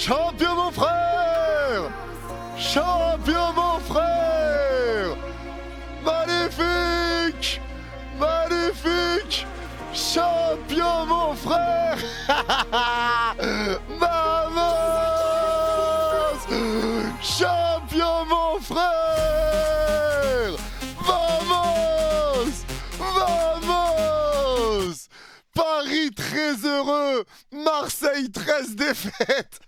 Champion mon frère! Champion mon frère! Magnifique! Magnifique! Champion mon frère! Vamos! Champion mon frère! Vamos! Vamos! Paris très heureux, Marseille 13 défaites.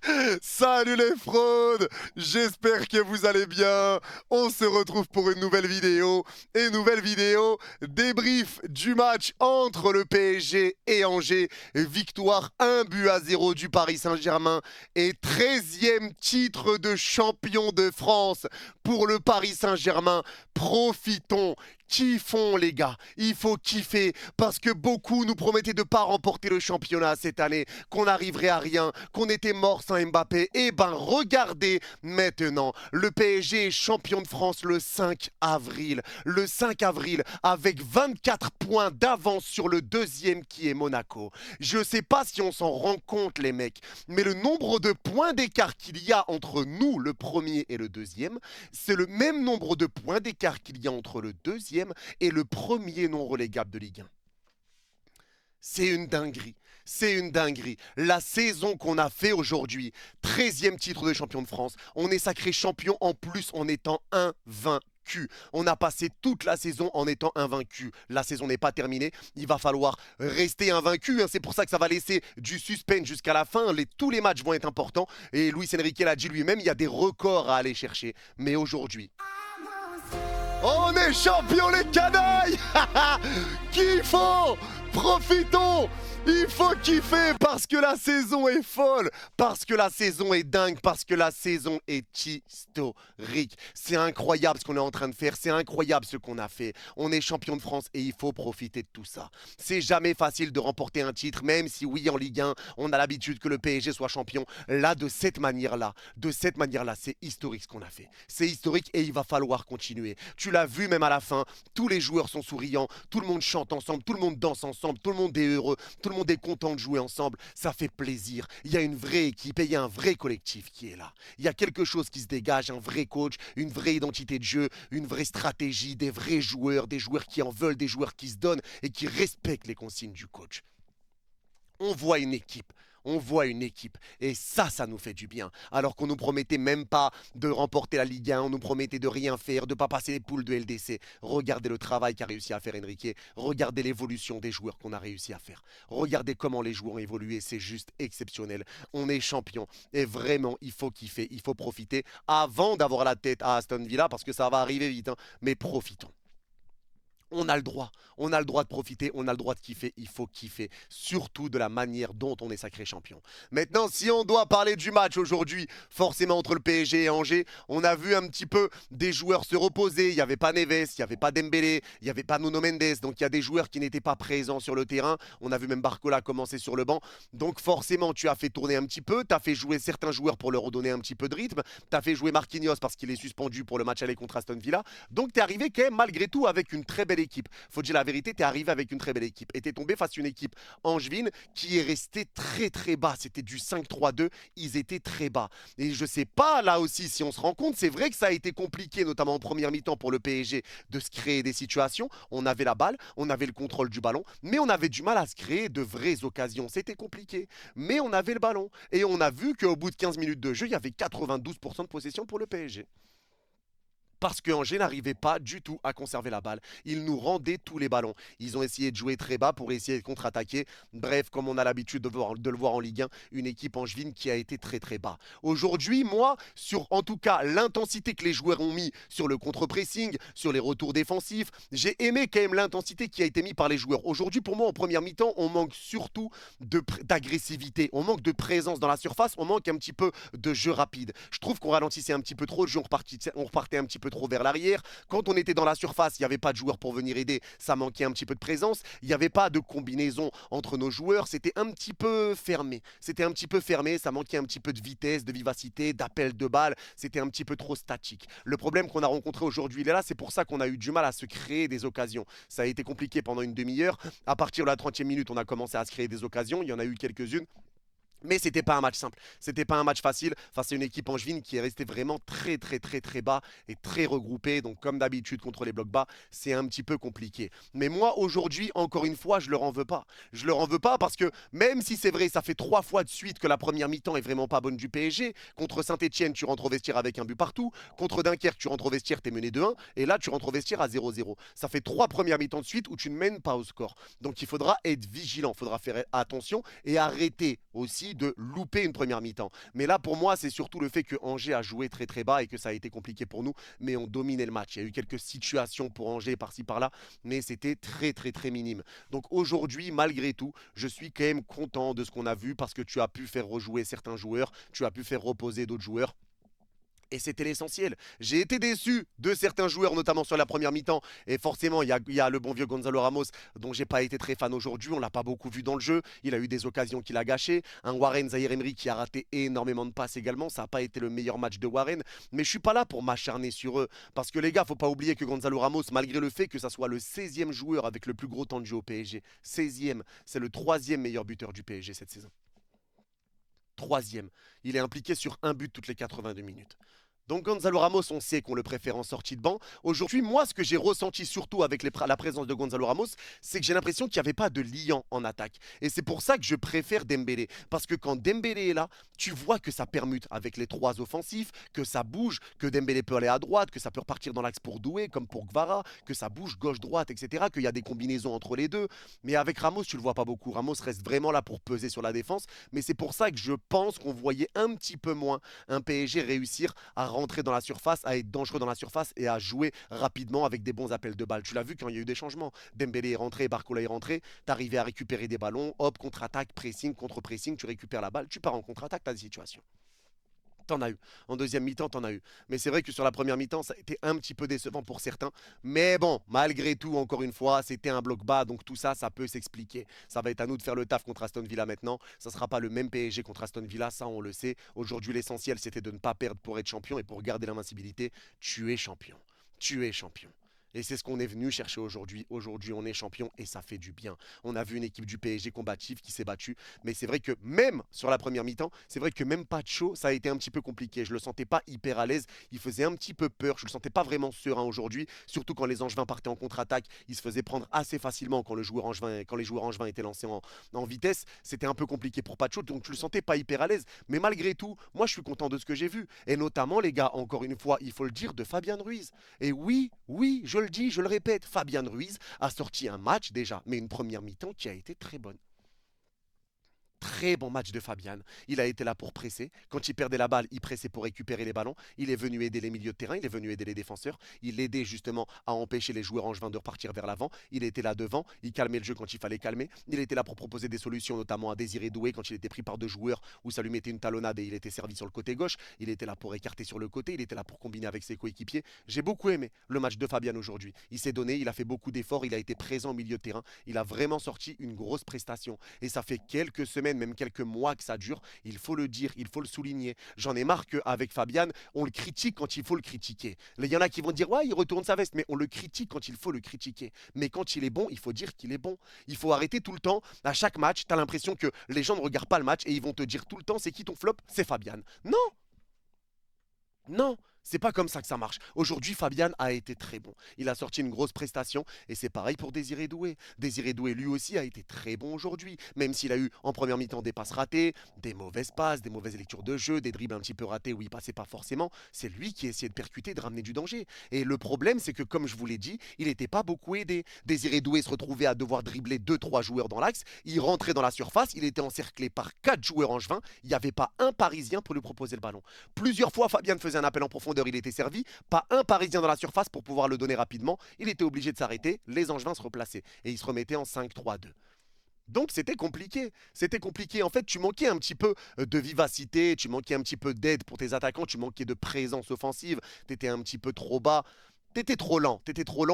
Salut les fraudes, j'espère que vous allez bien. On se retrouve pour une nouvelle vidéo. Débrief du match entre le PSG et Angers. Victoire 1-0 du Paris Saint-Germain et 13e titre de champion de France pour le Paris Saint-Germain. Profitons. Kiffons les gars, il faut kiffer parce que beaucoup nous promettaient de ne pas remporter le championnat cette année, qu'on n'arriverait à rien, qu'on était mort sans Mbappé. Et ben regardez maintenant, le PSG est champion de France le 5 avril. Le 5 avril avec 24 points d'avance sur le deuxième qui est Monaco. Je sais pas si on s'en rend compte les mecs, mais le nombre de points d'écart qu'il y a entre nous, le premier et le deuxième, c'est le même nombre de points d'écart qu'il y a entre le deuxième et le premier non relégable de Ligue 1. C'est une dinguerie. C'est une dinguerie. La saison qu'on a fait aujourd'hui, 13e titre de champion de France, on est sacré champion en plus en étant invaincu. On a passé toute la saison en étant invaincu. La saison n'est pas terminée. Il va falloir rester invaincu. C'est pour ça que ça va laisser du suspense jusqu'à la fin. Tous les matchs vont être importants. Et Luis Enrique l'a dit lui-même, il y a des records à aller chercher. Mais aujourd'hui... on est champions les canailles. Kiffons. Profitons. Il faut kiffer parce que la saison est folle, parce que la saison est dingue, parce que la saison est historique. C'est incroyable ce qu'on est en train de faire, c'est incroyable ce qu'on a fait. On est champion de France et il faut profiter de tout ça. C'est jamais facile de remporter un titre, même si oui en Ligue 1, on a l'habitude que le PSG soit champion. Là, de cette manière-là, c'est historique ce qu'on a fait. C'est historique et il va falloir continuer. Tu l'as vu même à la fin, tous les joueurs sont souriants, tout le monde chante ensemble, tout le monde danse ensemble, tout le monde est heureux, tout le monde est content de jouer ensemble, ça fait plaisir. Il y a une vraie équipe et il y a un vrai collectif qui est là. Il y a quelque chose qui se dégage, un vrai coach, une vraie identité de jeu, une vraie stratégie, des vrais joueurs, des joueurs qui en veulent, des joueurs qui se donnent et qui respectent les consignes du coach. On voit une équipe. On voit une équipe et ça nous fait du bien. Alors qu'on nous promettait même pas de remporter la Ligue 1, on nous promettait de rien faire, de pas passer les poules de LDC. Regardez le travail qu'a réussi à faire Enrique, regardez l'évolution des joueurs qu'on a réussi à faire. Regardez comment les joueurs ont évolué, c'est juste exceptionnel. On est champion et vraiment il faut kiffer, il faut profiter avant d'avoir la tête à Aston Villa parce que ça va arriver vite, mais profitons. On a le droit de profiter, on a le droit de kiffer, il faut kiffer, surtout de la manière dont on est sacré champion. Maintenant, si on doit parler du match aujourd'hui, forcément entre le PSG et Angers, on a vu un petit peu des joueurs se reposer, il n'y avait pas Neves, il n'y avait pas Dembélé, il n'y avait pas Nuno Mendes, donc il y a des joueurs qui n'étaient pas présents sur le terrain, on a vu même Barcola commencer sur le banc, donc forcément tu as fait tourner un petit peu, tu as fait jouer certains joueurs pour leur redonner un petit peu de rythme, tu as fait jouer Marquinhos parce qu'il est suspendu pour le match aller contre Aston Villa, donc tu es arrivé quand même malgré tout avec une très belle équipe. Faut dire la vérité, tu es arrivé avec une très belle équipe et tu es tombé face à une équipe angevine qui est restée très très bas. C'était du 5-3-2, ils étaient très bas. Et je sais pas là aussi si on se rend compte, c'est vrai que ça a été compliqué notamment en première mi-temps pour le PSG de se créer des situations. On avait la balle, on avait le contrôle du ballon, mais on avait du mal à se créer de vraies occasions. C'était compliqué, mais on avait le ballon et on a vu qu'au bout de 15 minutes de jeu, il y avait 92% de possession pour le PSG. Parce que Angers n'arrivait pas du tout à conserver la balle. Ils nous rendaient tous les ballons. Ils ont essayé de jouer très bas pour essayer de contre-attaquer. Bref, comme on a l'habitude de le voir en Ligue 1, une équipe angevine qui a été très très bas. Aujourd'hui, moi, sur en tout cas l'intensité que les joueurs ont mis sur le contre-pressing, sur les retours défensifs, j'ai aimé quand même l'intensité qui a été mise par les joueurs. Aujourd'hui, pour moi, en première mi-temps, on manque surtout d'agressivité. On manque de présence dans la surface. On manque un petit peu de jeu rapide. Je trouve qu'on ralentissait un petit peu trop le jeu. On repartait un petit peu trop vers l'arrière. Quand on était dans la surface, il n'y avait pas de joueurs pour venir aider, ça manquait un petit peu de présence. Il n'y avait pas de combinaison entre nos joueurs, c'était un petit peu fermé. Ça manquait un petit peu de vitesse, de vivacité, d'appel de balle. C'était un petit peu trop statique. Le problème qu'on a rencontré aujourd'hui, il est là, c'est pour ça qu'on a eu du mal à se créer des occasions. Ça a été compliqué pendant une demi-heure. À partir de la 30e minute, on a commencé à se créer des occasions. Il y en a eu quelques-unes. Mais c'était pas un match simple, c'était pas un match facile face à une équipe angevine qui est restée vraiment très bas et très regroupée. Donc comme d'habitude contre les blocs bas, c'est un petit peu compliqué. Mais moi aujourd'hui, encore une fois, je leur en veux pas. Je leur en veux pas parce que même si c'est vrai, ça fait 3 fois de suite que la première mi-temps est vraiment pas bonne du PSG. Contre Saint-Etienne, tu rentres au vestiaire avec un but partout. Contre Dunkerque, tu rentres au vestiaire, t'es mené 2-1. Et là, tu rentres au vestiaire à 0-0. Ça fait 3 premières mi-temps de suite où tu ne mènes pas au score. Donc il faudra être vigilant, il faudra faire attention et arrêter aussi de louper une première mi-temps. Mais là, pour moi, c'est surtout le fait que Angers a joué très bas et que ça a été compliqué pour nous, mais on dominait le match. Il y a eu quelques situations pour Angers par-ci par-là, mais c'était très minime. Donc aujourd'hui, malgré tout, je suis quand même content de ce qu'on a vu parce que tu as pu faire rejouer certains joueurs, tu as pu faire reposer d'autres joueurs. Et c'était l'essentiel. J'ai été déçu de certains joueurs, notamment sur la première mi-temps. Et forcément, il y a le bon vieux Gonzalo Ramos, dont j'ai pas été très fan aujourd'hui. On l'a pas beaucoup vu dans le jeu. Il a eu des occasions qu'il a gâchées. Un Warren Zaïre-Emery qui a raté énormément de passes également. Ça n'a pas été le meilleur match de Warren. Mais je suis pas là pour m'acharner sur eux. Parce que les gars, faut pas oublier que Gonzalo Ramos, malgré le fait que ça soit le 16e joueur avec le plus gros temps de jeu au PSG, 16e, c'est le 3e meilleur buteur du PSG cette saison. 3e. Il est impliqué sur un but toutes les 82 minutes. Donc Gonzalo Ramos, on sait qu'on le préfère en sortie de banc. Aujourd'hui, moi, ce que j'ai ressenti surtout avec la présence de Gonzalo Ramos, c'est que j'ai l'impression qu'il n'y avait pas de liant en attaque. Et c'est pour ça que je préfère Dembélé. Parce que quand Dembélé est là, tu vois que ça permute avec les trois offensifs, que ça bouge, que Dembélé peut aller à droite, que ça peut repartir dans l'axe pour Doué, comme pour Gvara, que ça bouge gauche-droite, etc., qu'il y a des combinaisons entre les deux. Mais avec Ramos, tu le vois pas beaucoup. Ramos reste vraiment là pour peser sur la défense. Mais c'est pour ça que je pense qu'on voyait un petit peu moins un PSG réussir à rentrer dans la surface, à être dangereux dans la surface et à jouer rapidement avec des bons appels de balles. Tu l'as vu quand il y a eu des changements. Dembélé est rentré, Barcola est rentré, t'arrivais à récupérer des ballons, hop, contre-attaque, pressing, contre-pressing, tu récupères la balle, tu pars en contre-attaque, t'as des situations. T'en as eu. En deuxième mi-temps, t'en as eu. Mais c'est vrai que sur la première mi-temps, ça a été un petit peu décevant pour certains. Mais bon, malgré tout, encore une fois, c'était un bloc bas. Donc tout ça, ça peut s'expliquer. Ça va être à nous de faire le taf contre Aston Villa maintenant. Ça ne sera pas le même PSG contre Aston Villa, ça on le sait. Aujourd'hui, l'essentiel, c'était de ne pas perdre pour être champion et pour garder l'invincibilité. Tu es champion. Tu es champion. Et c'est ce qu'on est venu chercher aujourd'hui. Aujourd'hui, on est champion et ça fait du bien. On a vu une équipe du PSG combative qui s'est battue. Mais c'est vrai que même sur la première mi-temps, c'est vrai que même Pacho, ça a été un petit peu compliqué. Je le sentais pas hyper à l'aise. Il faisait un petit peu peur. Je le sentais pas vraiment serein aujourd'hui. Surtout quand les Angevins partaient en contre-attaque. Il se faisait prendre assez facilement quand, quand les joueurs Angevins étaient lancés en vitesse. C'était un peu compliqué pour Pacho. Donc je le sentais pas hyper à l'aise. Mais malgré tout, moi je suis content de ce que j'ai vu. Et notamment, les gars, encore une fois, il faut le dire, de Fabien Ruiz. Et oui, je le dis, je le répète, Fabien Ruiz a sorti un match déjà, mais une première mi-temps qui a été très bonne. Très bon match de Fabian. Il a été là pour presser. Quand il perdait la balle, il pressait pour récupérer les ballons. Il est venu aider les milieux de terrain, il est venu aider les défenseurs. Il aidait justement à empêcher les joueurs angevins de repartir vers l'avant. Il était là devant, il calmait le jeu quand il fallait calmer. Il était là pour proposer des solutions, notamment à Désiré Doué quand il était pris par deux joueurs où ça lui mettait une talonnade et il était servi sur le côté gauche. Il était là pour écarter sur le côté, il était là pour combiner avec ses coéquipiers. J'ai beaucoup aimé le match de Fabian aujourd'hui. Il s'est donné, il a fait beaucoup d'efforts, il a été présent au milieu de terrain. Il a vraiment sorti une grosse prestation. Et ça fait quelques semaines, même quelques mois que ça dure. Il faut le dire, il faut le souligner. J'en ai marre qu'avec Fabian, on le critique quand il faut le critiquer. Il y en a qui vont dire, ouais, il retourne sa veste, mais on le critique quand il faut le critiquer. Mais quand il est bon, il faut dire qu'il est bon. Il faut arrêter tout le temps. À chaque match, tu as l'impression que les gens ne regardent pas le match et ils vont te dire tout le temps, c'est qui ton flop? C'est Fabian. Non, non, c'est pas comme ça que ça marche. Aujourd'hui, Fabian a été très bon. Il a sorti une grosse prestation et c'est pareil pour Désiré Doué. Désiré Doué, lui aussi, a été très bon aujourd'hui. Même s'il a eu en première mi-temps des passes ratées, des mauvaises passes, des mauvaises lectures de jeu, des dribbles un petit peu ratés où il passait pas forcément, c'est lui qui essayait de percuter, de ramener du danger. Et le problème, c'est que comme je vous l'ai dit, il n'était pas beaucoup aidé. Désiré Doué se retrouvait à devoir dribbler deux-trois joueurs dans l'axe. Il rentrait dans la surface, il était encerclé par 4 joueurs angevins. Il n'y avait pas un Parisien pour lui proposer le ballon. Plusieurs fois, Fabien faisait un appel en profondeur, il était servi. Pas un Parisien dans la surface pour pouvoir le donner rapidement. Il était obligé de s'arrêter. Les Angevins se replaçaient et ils se remettaient en 5-3-2. Donc c'était compliqué. C'était compliqué. En fait, tu manquais un petit peu de vivacité, tu manquais un petit peu d'aide pour tes attaquants, tu manquais de présence offensive, tu étais un petit peu trop bas. T'étais trop lent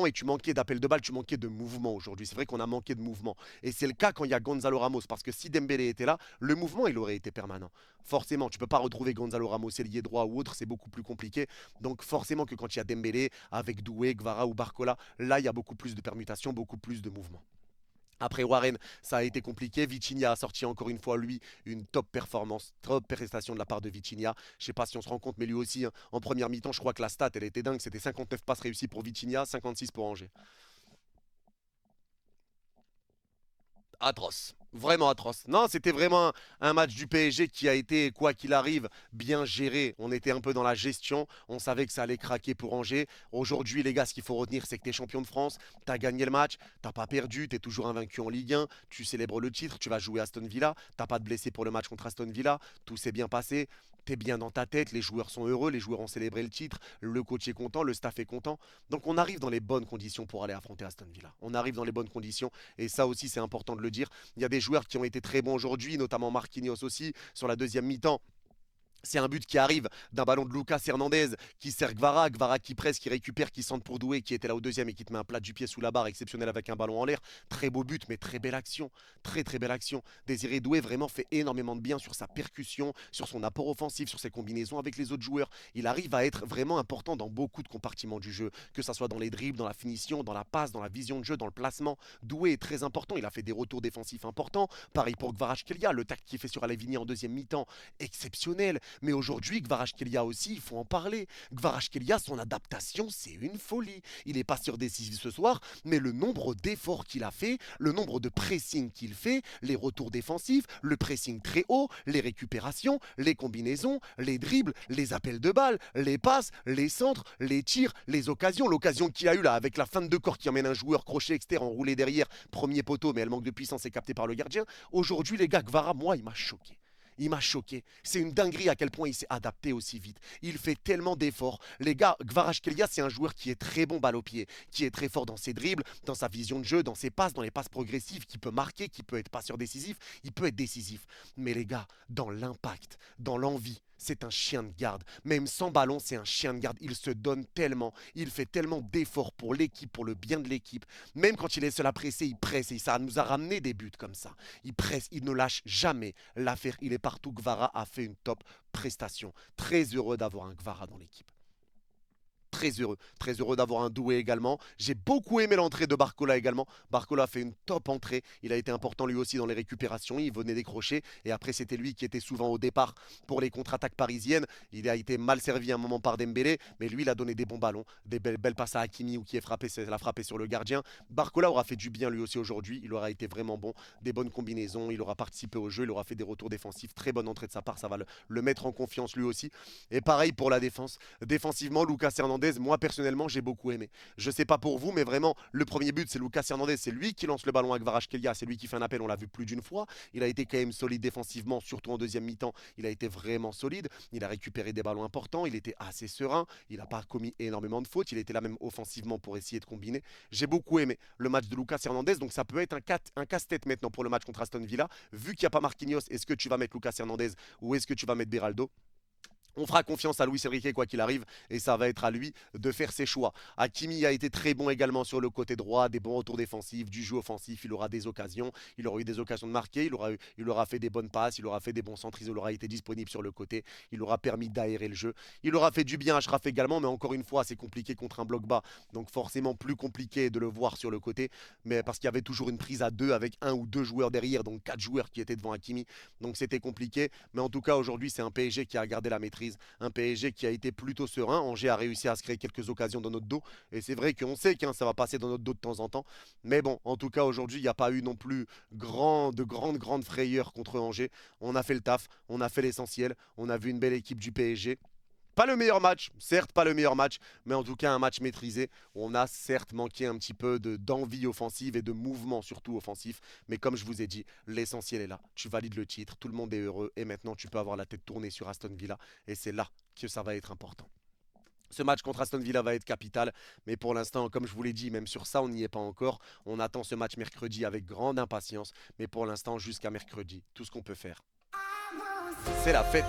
et tu manquais d'appel de balle, tu manquais de mouvement aujourd'hui. C'est vrai qu'on a manqué de mouvement. Et c'est le cas quand il y a Gonzalo Ramos, parce que si Dembélé était là, le mouvement, il aurait été permanent. Forcément, tu peux pas retrouver Gonzalo Ramos ailier droit ou autre, c'est beaucoup plus compliqué. Donc forcément que quand il y a Dembélé, avec Doué, Gvara ou Barcola, là, il y a beaucoup plus de permutations, beaucoup plus de mouvement. Après Warren, ça a été compliqué. Vitinha a sorti encore une fois, lui, une top performance, top prestation de la part de Vitinha. Je ne sais pas si on se rend compte, mais lui aussi, hein, en première mi-temps, je crois que la stat, elle était dingue. C'était 59 passes réussies pour Vitinha, 56 pour Angers. Atroce. Vraiment atroce. Non, c'était vraiment un match du PSG qui a été, quoi qu'il arrive, bien géré. On était un peu dans la gestion. On savait que ça allait craquer pour Angers. Aujourd'hui, les gars, ce qu'il faut retenir, c'est que tu es champion de France. Tu as gagné le match. Tu pas perdu. Tu es toujours invaincu en Ligue 1. Tu célèbres le titre. Tu vas jouer à Aston Villa. Tu pas de blessé pour le match contre Aston Villa. Tout s'est bien passé. T'es bien dans ta tête, les joueurs sont heureux, les joueurs ont célébré le titre, le coach est content, le staff est content. Donc on arrive dans les bonnes conditions pour aller affronter Aston Villa. On arrive dans les bonnes conditions et ça aussi c'est important de le dire. Il y a des joueurs qui ont été très bons aujourd'hui, notamment Marquinhos aussi, sur la deuxième mi-temps. C'est un but qui arrive d'un ballon de Lucas Hernandez qui sert Gvara, Gvara qui presse, qui récupère, qui centre pour Doué, qui était là au deuxième et qui te met un plat du pied sous la barre, exceptionnel avec un ballon en l'air. Très beau but, mais très belle action. Très très belle action. Désiré Doué vraiment fait énormément de bien sur sa percussion, sur son apport offensif, sur ses combinaisons avec les autres joueurs. Il arrive à être vraiment important dans beaucoup de compartiments du jeu, que ce soit dans les dribbles, dans la finition, dans la passe, dans la vision de jeu, dans le placement. Doué est très important, il a fait des retours défensifs importants. Pareil pour Kvaratskhelia, le tact qu'il fait sur Alevini en deuxième mi-temps, exceptionnel. Mais aujourd'hui, Kvaratskhelia aussi, il faut en parler. Kvaratskhelia, son adaptation, c'est une folie. Il n'est pas surdécisif ce soir, mais le nombre d'efforts qu'il a fait, le nombre de pressing qu'il fait, les retours défensifs, le pressing très haut, les récupérations, les combinaisons, les dribbles, les appels de balles, les passes, les centres, les tirs, les occasions. L'occasion qu'il a eu là avec la fin de corps qui emmène un joueur crochet externe enroulé derrière, premier poteau, mais elle manque de puissance et captée par le gardien. Aujourd'hui, les gars, Kvara, moi, il m'a choqué. Il m'a choqué. C'est une dinguerie à quel point il s'est adapté aussi vite. Il fait tellement d'efforts. Les gars, Kvaratskhelia, c'est un joueur qui est très bon balle au pied, qui est très fort dans ses dribbles, dans sa vision de jeu, dans ses passes, dans les passes progressives, qui peut marquer, qui peut être passeur décisif, il peut être décisif. Mais les gars, dans l'impact, dans l'envie, c'est un chien de garde. Même sans ballon, c'est un chien de garde. Il se donne tellement, il fait tellement d'efforts pour l'équipe, pour le bien de l'équipe. Même quand il est seul à presser, il presse et ça nous a ramené des buts comme ça. Il presse, il ne lâche jamais l'affaire. Il est partout. Gvara a fait une top prestation. Très heureux d'avoir un Gvara dans l'équipe. Très heureux d'avoir un Doué également. J'ai beaucoup aimé l'entrée de Barcola également. Barcola a fait une top entrée. Il a été important lui aussi dans les récupérations. Il venait décrocher et après c'était lui qui était souvent au départ pour les contre-attaques parisiennes. Il a été mal servi à un moment par Dembélé, mais lui il a donné des bons ballons, des belles passes à Hakimi ou qui l'a frappé sur le gardien. Barcola aura fait du bien lui aussi aujourd'hui. Il aura été vraiment bon, des bonnes combinaisons. Il aura participé au jeu, il aura fait des retours défensifs. Très bonne entrée de sa part, ça va le mettre en confiance lui aussi. Et pareil pour la défense. Défensivement, Lucas Hernandez, moi personnellement j'ai beaucoup aimé. Je sais pas pour vous, mais vraiment le premier but c'est Lucas Hernandez, c'est lui qui lance le ballon à Kvaratskhelia, c'est lui qui fait un appel, on l'a vu plus d'une fois. Il a été quand même solide défensivement, surtout en deuxième mi-temps, il a été vraiment solide, il a récupéré des ballons importants, il était assez serein, il n'a pas commis énormément de fautes, il était là même offensivement pour essayer de combiner. J'ai beaucoup aimé le match de Lucas Hernandez, donc ça peut être un casse-tête maintenant pour le match contre Aston Villa, vu qu'il n'y a pas Marquinhos, est-ce que tu vas mettre Lucas Hernandez ou est-ce que tu vas mettre Beraldo? On fera confiance à Luis Enrique quoi qu'il arrive et ça va être à lui de faire ses choix. Hakimi a été très bon également sur le côté droit, des bons retours défensifs, du jeu offensif, il aura des occasions, il aura eu des occasions de marquer, il aura fait des bonnes passes, il aura fait des bons centres, il aura été disponible sur le côté, il aura permis d'aérer le jeu. Il aura fait du bien à Achraf également, mais encore une fois c'est compliqué contre un bloc bas, donc forcément plus compliqué de le voir sur le côté, mais parce qu'il y avait toujours une prise à deux avec un ou deux joueurs derrière, donc 4 joueurs qui étaient devant Hakimi, donc c'était compliqué, mais en tout cas aujourd'hui c'est un PSG qui a gardé la maîtrise, un PSG qui a été plutôt serein. Angers a réussi à se créer quelques occasions dans notre dos. Et c'est vrai qu'on sait que ça va passer dans notre dos de temps en temps. Mais bon, en tout cas, aujourd'hui, il n'y a pas eu non plus de grandes frayeurs contre Angers. On a fait le taf, on a fait l'essentiel. On a vu une belle équipe du PSG. Pas le meilleur match, certes pas le meilleur match, mais en tout cas un match maîtrisé. On a certes manqué un petit peu d'envie offensive et de mouvement surtout offensif. Mais comme je vous ai dit, l'essentiel est là. Tu valides le titre, tout le monde est heureux et maintenant tu peux avoir la tête tournée sur Aston Villa. Et c'est là que ça va être important. Ce match contre Aston Villa va être capital, mais pour l'instant, comme je vous l'ai dit, même sur ça, on n'y est pas encore. On attend ce match mercredi avec grande impatience, mais pour l'instant, jusqu'à mercredi, tout ce qu'on peut faire, c'est la fête.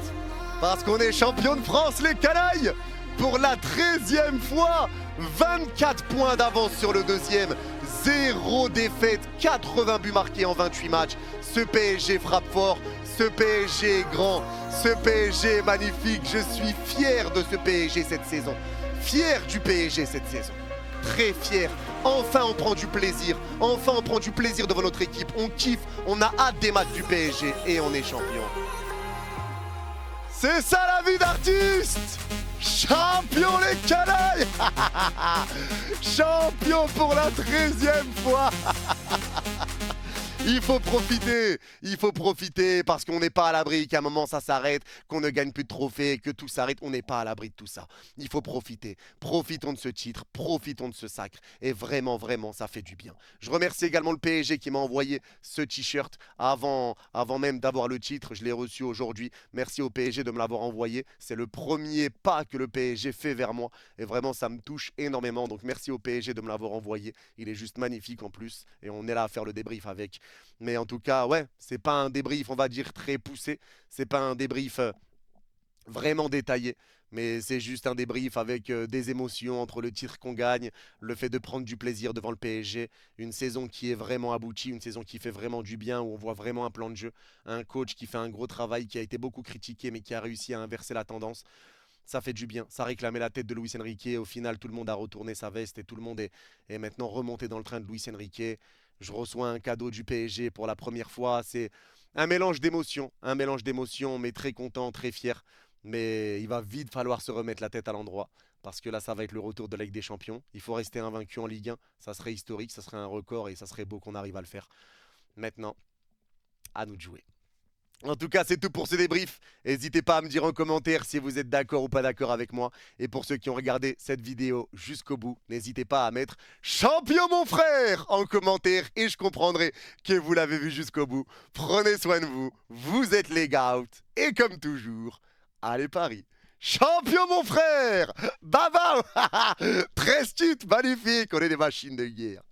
Parce qu'on est champion de France, les canailles! Pour la 13e fois, 24 points d'avance sur le deuxième, 0 défaite, 80 buts marqués en 28 matchs. Ce PSG frappe fort, ce PSG est grand, ce PSG est magnifique. Je suis fier de ce PSG cette saison, fier du PSG cette saison. très fiers. Enfin, on prend du plaisir. Enfin, on prend du plaisir devant notre équipe. On kiffe, on a hâte des matchs du PSG et on est champion. C'est ça la vie d'artiste! Champion les canailles! Champion pour la 13e fois! Il faut profiter parce qu'on n'est pas à l'abri qu'à un moment ça s'arrête, qu'on ne gagne plus de trophées, que tout s'arrête. On n'est pas à l'abri de tout ça. Il faut profiter. Profitons de ce titre, profitons de ce sacre. Et vraiment, vraiment, ça fait du bien. Je remercie également le PSG qui m'a envoyé ce t-shirt avant même d'avoir le titre. Je l'ai reçu aujourd'hui. Merci au PSG de me l'avoir envoyé. C'est le premier pas que le PSG fait vers moi. Et vraiment, ça me touche énormément. Donc merci au PSG de me l'avoir envoyé. Il est juste magnifique en plus. Et on est là à faire le débrief avec. Mais en tout cas, ouais, c'est pas un débrief, on va dire, très poussé. C'est pas un débrief vraiment détaillé. Mais c'est juste un débrief avec des émotions entre le titre qu'on gagne, le fait de prendre du plaisir devant le PSG, une saison qui est vraiment aboutie, une saison qui fait vraiment du bien, où on voit vraiment un plan de jeu, un coach qui fait un gros travail, qui a été beaucoup critiqué, mais qui a réussi à inverser la tendance. Ça fait du bien, ça réclamait la tête de Luis Enrique. Au final, tout le monde a retourné sa veste et tout le monde est maintenant remonté dans le train de Luis Enrique. Je reçois un cadeau du PSG pour la première fois. C'est un mélange d'émotions, mais très content, très fier. Mais il va vite falloir se remettre la tête à l'endroit. Parce que là, ça va être le retour de la Ligue des Champions. Il faut rester invaincu en Ligue 1. Ça serait historique, ça serait un record et ça serait beau qu'on arrive à le faire. Maintenant, à nous de jouer. En tout cas, c'est tout pour ce débrief. N'hésitez pas à me dire en commentaire si vous êtes d'accord ou pas d'accord avec moi. Et pour ceux qui ont regardé cette vidéo jusqu'au bout, n'hésitez pas à mettre champion mon frère en commentaire et je comprendrai que vous l'avez vu jusqu'au bout. Prenez soin de vous, vous êtes les Gout et comme toujours, allez Paris. Champion mon frère! Baba! 13 titres, magnifique, on est des machines de guerre.